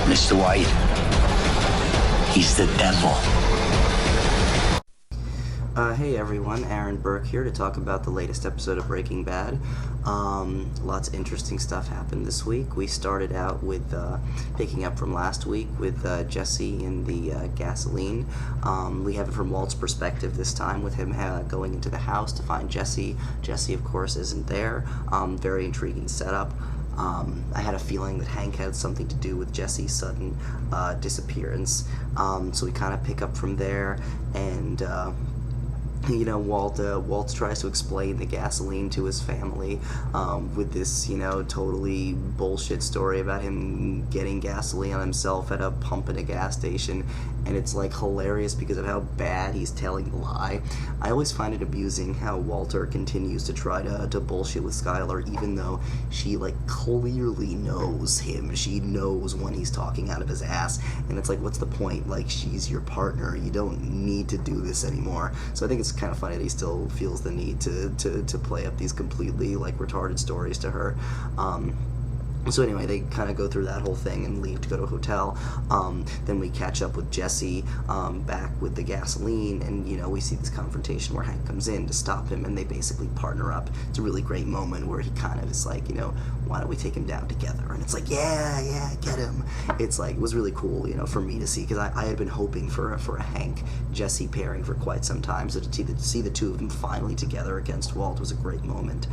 Mr. White, he's the devil. Hey everyone, Aaron Burke here to talk about the latest episode of Breaking Bad. Lots of interesting stuff happened this week. We started out with, picking up from last week with Jesse in the gasoline. We have it from Walt's perspective this time, with him going into the house to find Jesse. Jesse, of course, isn't there. Very intriguing setup. I had a feeling that Hank had something to do with Jesse's sudden disappearance. So we kind of pick up from there, and Walt tries to explain the gasoline to his family with this, totally bullshit story about him getting gasoline on himself at a pump in a gas station, and it's like hilarious because of how bad he's telling the lie. I always find it amusing how Walter continues to try to bullshit with Skylar, even though she clearly knows him. She knows when he's talking out of his ass, and it's like, what's the point? She's your partner. You don't need to do this anymore. So I think it's kind of funny that he still feels the need to play up these completely retarded stories to her. So anyway, they kind of go through that whole thing and leave to go to a hotel. Then we catch up with Jesse back with the gasoline, and we see this confrontation where Hank comes in to stop him, and they basically partner up. It's a really great moment where he kind of is like, why don't we take him down together? And it's like, yeah, get him. It's it was really cool, for me to see, because I had been hoping for a Hank-Jesse pairing for quite some time. So to see the two of them finally together against Walt was a great moment.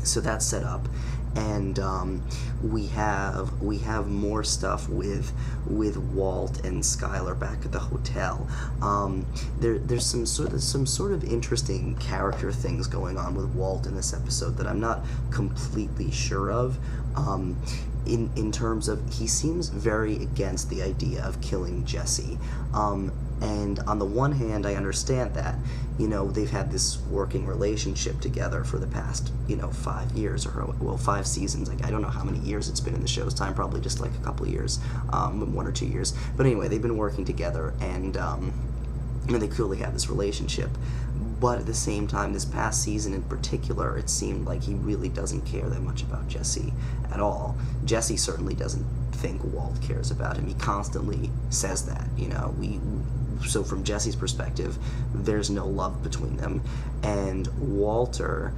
So that's set up. And we have more stuff with Walt and Skylar back at the hotel. There's some sort of interesting character things going on with Walt in this episode that I'm not completely sure of. In terms of, he seems very against the idea of killing Jesse. And on the one hand, I understand that, they've had this working relationship together for the past, 5 years, or 5 seasons. I don't know how many years it's been in the show's time, probably just a couple of years, 1 or 2 years. But anyway, they've been working together, and they clearly have this relationship. But at the same time, this past season in particular, it seemed like he really doesn't care that much about Jesse at all. Jesse certainly doesn't think Walt cares about him. He constantly says that, So from Jesse's perspective, there's no love between them. And Walter,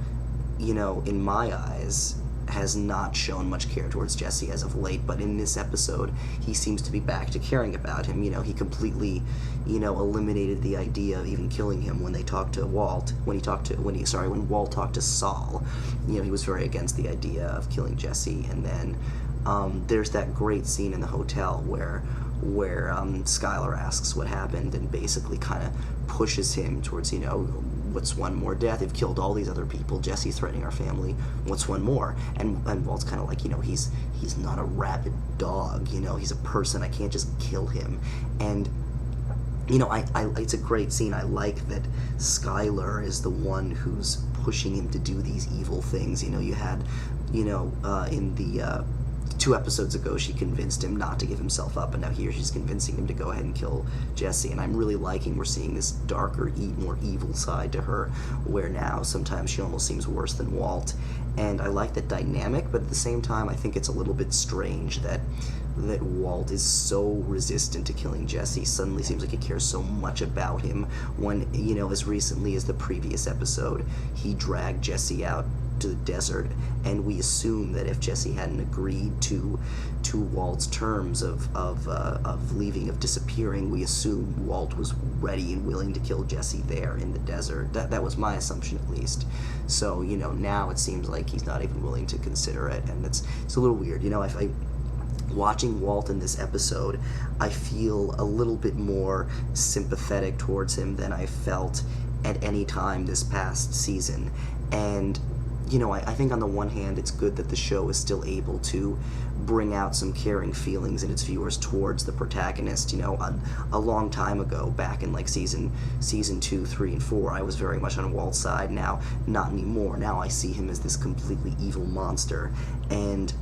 in my eyes, has not shown much care towards Jesse as of late, but in this episode, he seems to be back to caring about him. He completely, eliminated the idea of even killing him when they talked to Walt. When Walt talked to Saul, he was very against the idea of killing Jesse. And then there's that great scene in the hotel where Skylar asks what happened and basically kind of pushes him towards, what's one more death? They've killed all these other people. Jesse's threatening our family. What's one more? And Walt's kind of like, he's not a rabid dog. He's a person. I can't just kill him. And it's a great scene. I like that Skylar is the one who's pushing him to do these evil things. You had, in the 2 episodes ago, she convinced him not to give himself up, and now here she's convincing him to go ahead and kill Jesse. And I'm really liking we're seeing this darker, more evil side to her, where now sometimes she almost seems worse than Walt. And I like that dynamic, but at the same time, I think it's a little bit strange that Walt is so resistant to killing Jesse. Suddenly seems like he cares so much about him when, as recently as the previous episode, he dragged Jesse out to the desert, and we assume that if Jesse hadn't agreed to Walt's terms of leaving, of disappearing, we assume Walt was ready and willing to kill Jesse there in the desert. That was my assumption, at least. So now it seems like he's not even willing to consider it, and it's a little weird. Watching Walt in this episode, I feel a little bit more sympathetic towards him than I felt at any time this past season. And I think on the one hand, it's good that the show is still able to bring out some caring feelings in its viewers towards the protagonist. A long time ago, back in season 2, 3, and 4, I was very much on Walt's side. Now, not anymore. Now I see him as this completely evil monster. And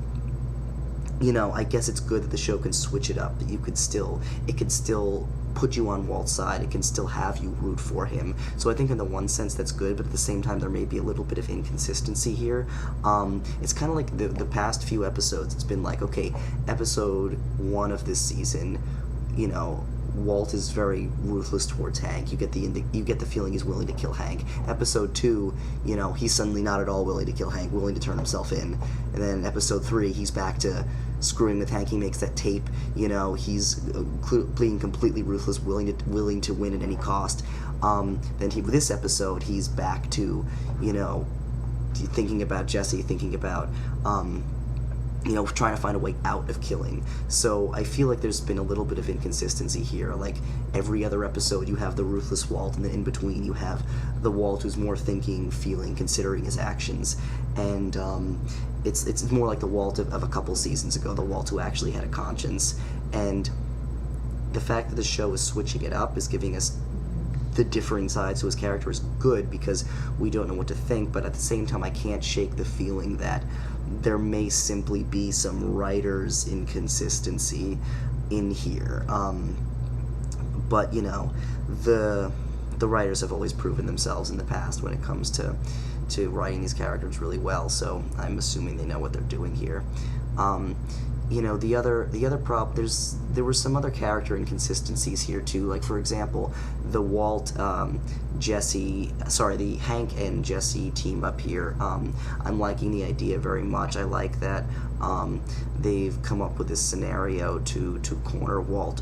I guess it's good that the show can switch it up, that it could still put you on Walt's side, it can still have you root for him. So I think in the one sense that's good, but at the same time there may be a little bit of inconsistency here. It's kind of like the past few episodes, it's been like, okay, episode 1 of this season, Walt is very ruthless towards Hank. You get the feeling he's willing to kill Hank. Episode 2, he's suddenly not at all willing to kill Hank, willing to turn himself in. And then episode 3, he's back to screwing with Hank. He makes that tape. He's being completely ruthless, willing to win at any cost. This episode, he's back to thinking about Jesse, thinking about trying to find a way out of killing. So I feel like there's been a little bit of inconsistency here. Like every other episode, you have the ruthless Walt, and then in between you have the Walt who's more thinking, feeling, considering his actions. And it's more like the Walt of a couple seasons ago, the Walt who actually had a conscience. And the fact that the show is switching it up, is giving us the differing sides to his character, is good, because we don't know what to think. But at the same time, I can't shake the feeling that there may simply be some writer's inconsistency in here. But the writers have always proven themselves in the past when it comes to writing these characters really well, so I'm assuming they know what they're doing here. The other prop, there were some other character inconsistencies here too. Like, for example, the Hank and Jesse team up here. I'm liking the idea very much. I like that they've come up with this scenario to corner Walt,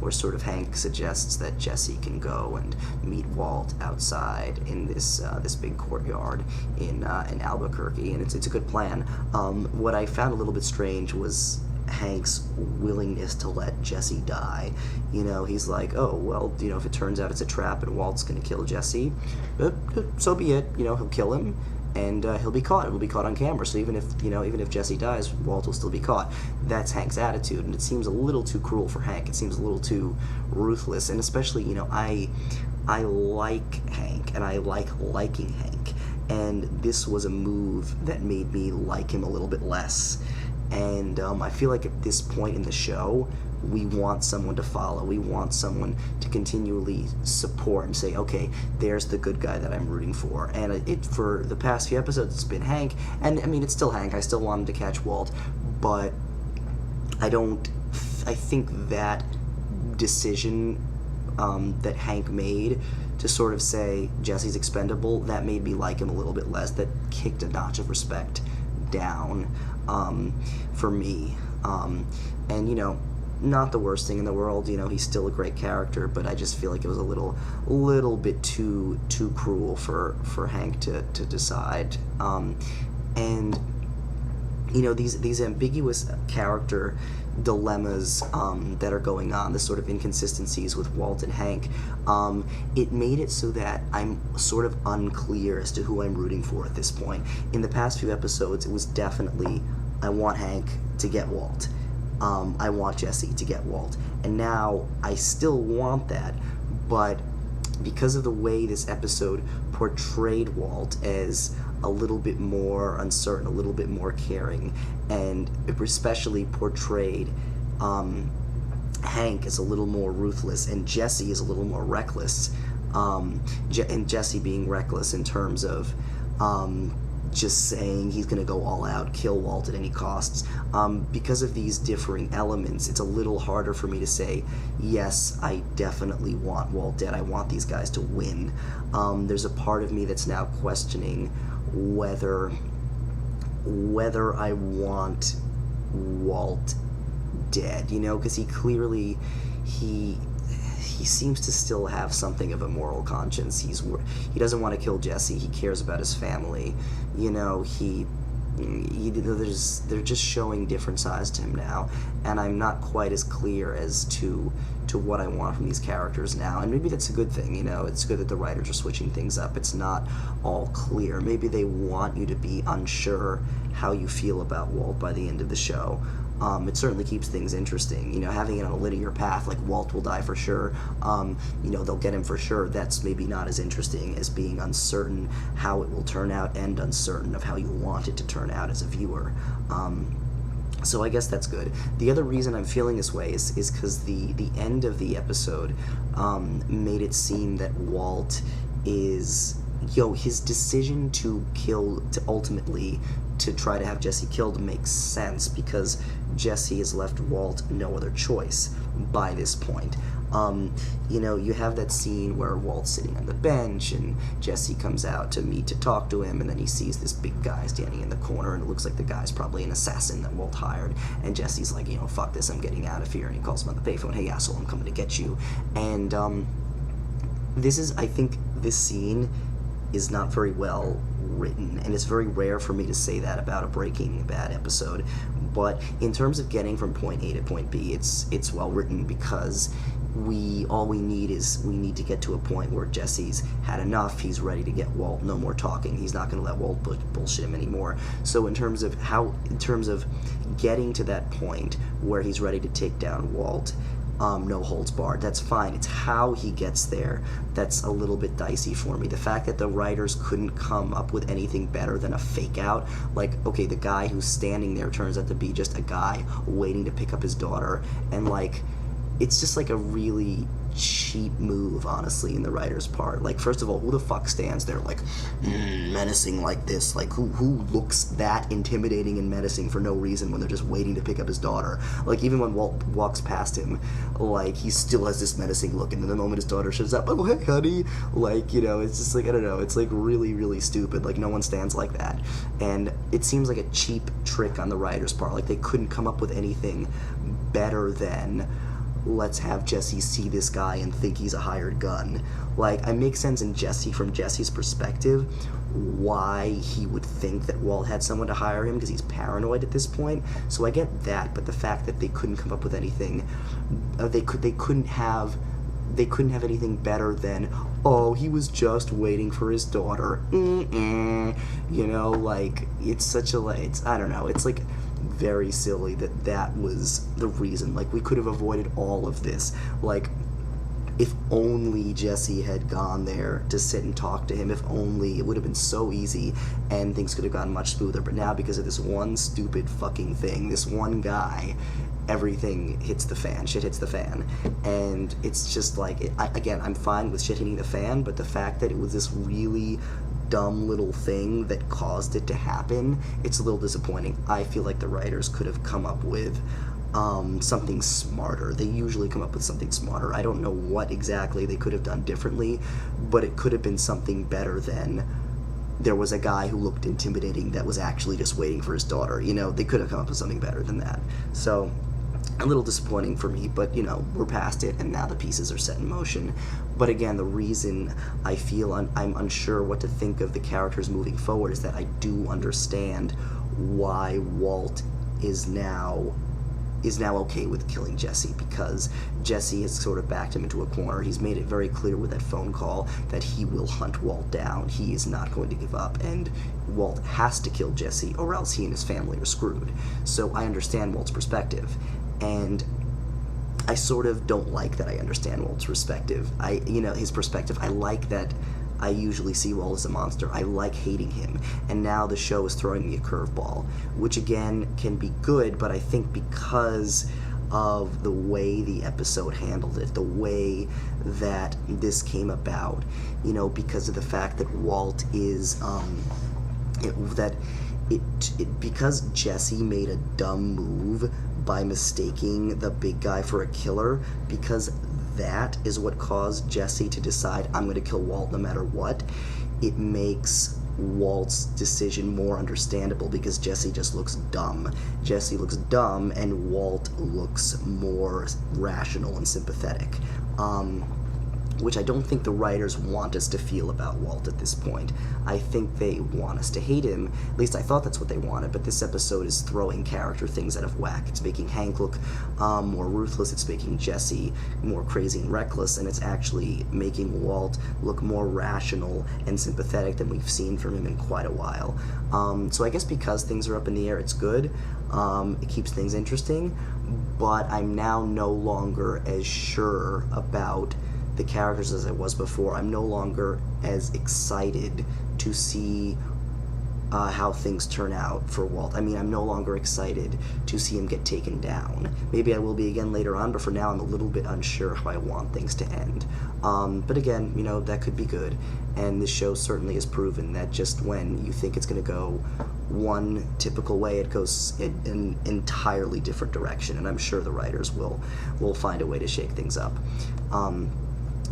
where sort of Hank suggests that Jesse can go and meet Walt outside in this big courtyard in Albuquerque, and it's a good plan. What I found a little bit strange was Hank's willingness to let Jesse die. He's like, oh, well, if it turns out it's a trap and Walt's going to kill Jesse, so be it. He'll kill him, and he'll be caught. It will be caught on camera. So even if Jesse dies, Walt will still be caught. That's Hank's attitude, and it seems a little too cruel for Hank. It seems a little too ruthless, and especially, I like Hank, and I like liking Hank, and this was a move that made me like him a little bit less. And I feel like at this point in the show, we want someone to follow. We want someone to continually support and say, okay, there's the good guy that I'm rooting for. And for the past few episodes, it's been Hank. And, I mean, it's still Hank. I still want him to catch Walt. But I think that decision that Hank made to sort of say Jesse's expendable, that made me like him a little bit less. That kicked a notch of respect down for me. And, not the worst thing in the world, he's still a great character, but I just feel like it was a little bit too cruel for Hank to decide. And these ambiguous character dilemmas that are going on, this sort of inconsistencies with Walt and Hank, it made it so that I'm sort of unclear as to who I'm rooting for at this point. In the past few episodes, it was definitely, I want Hank to get Walt. I want Jesse to get Walt. And now I still want that, but because of the way this episode portrayed Walt as a little bit more uncertain, a little bit more caring, and especially portrayed Hank as a little more ruthless, and Jesse is a little more reckless, and Jesse being reckless in terms of just saying he's going to go all out, kill Walt at any costs. Because of these differing elements, it's a little harder for me to say, yes, I definitely want Walt dead. I want these guys to win. There's a part of me that's now questioning whether I want Walt dead, because he clearly, he seems to still have something of a moral conscience. He doesn't want to kill Jesse. He cares about his family. They're just showing different sides to him now, and I'm not quite as clear as to what I want from these characters now. And maybe that's a good thing. It's good that the writers are switching things up. It's not all clear. Maybe they want you to be unsure how you feel about Walt by the end of the show. It certainly keeps things interesting. Having it on a linear path, like Walt will die for sure, they'll get him for sure, that's maybe not as interesting as being uncertain how it will turn out and uncertain of how you want it to turn out as a viewer. So I guess that's good. The other reason I'm feeling this way is because the end of the episode made it seem that Walt is, his decision to ultimately to try to have Jesse killed makes sense because Jesse has left Walt no other choice by this point. You have that scene where Walt's sitting on the bench and Jesse comes out to talk to him, and then he sees this big guy standing in the corner, and it looks like the guy's probably an assassin that Walt hired, and Jesse's like, fuck this, I'm getting out of here, and he calls him on the payphone, hey asshole, I'm coming to get you. And I think this scene is not very well written, and it's very rare for me to say that about a Breaking Bad episode, but in terms of getting from point A to point B, it's well written because we need to get to a point where Jesse's had enough. He's ready to get Walt. No more talking. He's not going to let Walt bullshit him anymore. So in terms of getting to that point where he's ready to take down Walt, no holds barred, that's fine. It's how he gets there that's a little bit dicey for me. The fact that the writers couldn't come up with anything better than a fake out, like, okay, the guy who's standing there turns out to be just a guy waiting to pick up his daughter, and like, it's just like a really cheap move, honestly, in the writer's part. Like, first of all, who the fuck stands there like menacing like this? Like, who looks that intimidating and menacing for no reason when they're just waiting to pick up his daughter? Like, even when Walt walks past him, like, he still has this menacing look, and then the moment his daughter shows up, oh hey honey, like, it's just like, I don't know, it's like really, really stupid. Like, no one stands like that, and it seems like a cheap trick on the writer's part. Like, they couldn't come up with anything better than, let's have Jesse see this guy and think he's a hired gun. Like, it makes sense from Jesse's perspective, why he would think that Walt had someone to hire him, because he's paranoid at this point. So I get that, but the fact that they couldn't come up with anything, they couldn't have anything better than, oh, he was just waiting for his daughter. Like, it's such a, I don't know, it's like very silly that was the reason. Like, we could have avoided all of this. Like, if only Jesse had gone there to sit and talk to him, if only, it would have been so easy and things could have gone much smoother. But now, because of this one stupid fucking thing, this one guy, everything hits the fan. Shit hits the fan. And it's just like, again, I'm fine with shit hitting the fan, but the fact that it was this really dumb little thing that caused it to happen, it's a little disappointing. I feel like the writers could have come up with something smarter. They usually come up with something smarter. I don't know what exactly they could have done differently, but it could have been something better than there was a guy who looked intimidating that was actually just waiting for his daughter. They could have come up with something better than that. So, a little disappointing for me, but we're past it, and now the pieces are set in motion. But again, the reason I feel I'm unsure what to think of the characters moving forward is that I do understand why Walt is now okay with killing Jesse, because Jesse has sort of backed him into a corner. He's made it very clear with that phone call that he will hunt Walt down. He is not going to give up, and Walt has to kill Jesse, or else he and his family are screwed. So I understand Walt's perspective, and I sort of don't like that I understand Walt's perspective. His perspective, I like that I usually see Walt as a monster. I like hating him, and now the show is throwing me a curveball, which again can be good, but I think because of the way the episode handled it, the way that this came about, because of the fact that Walt is, because Jesse made a dumb move by mistaking the big guy for a killer, because that is what caused Jesse to decide, I'm going to kill Walt no matter what, it makes Walt's decision more understandable, because Jesse just looks dumb. Jesse looks dumb, and Walt looks more rational and sympathetic. Which I don't think the writers want us to feel about Walt at this point. I think they want us to hate him. At least I thought that's what they wanted, but this episode is throwing character things out of whack. It's making Hank look more ruthless, it's making Jesse more crazy and reckless, and it's actually making Walt look more rational and sympathetic than we've seen from him in quite a while. So I guess because things are up in the air, it's good. It keeps things interesting, but I'm now no longer as sure about the characters as I was before. I'm no longer as excited to see how things turn out for Walt. I mean, I'm no longer excited to see him get taken down. Maybe I will be again later on, but for now I'm a little bit unsure how I want things to end. But again, you know, that could be good. And this show certainly has proven that just when you think it's going to go one typical way, it goes in an entirely different direction. And I'm sure the writers will find a way to shake things up.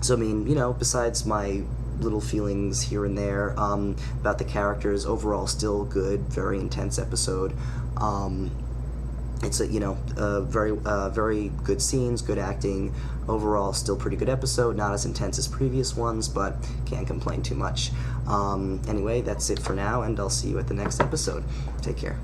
So, I mean, you know, besides my little feelings here and there about the characters, overall still good, very intense episode. It's a, you know, very good scenes, good acting. Overall, still pretty good episode. Not as intense as previous ones, but can't complain too much. Anyway, that's it for now, and I'll see you at the next episode. Take care.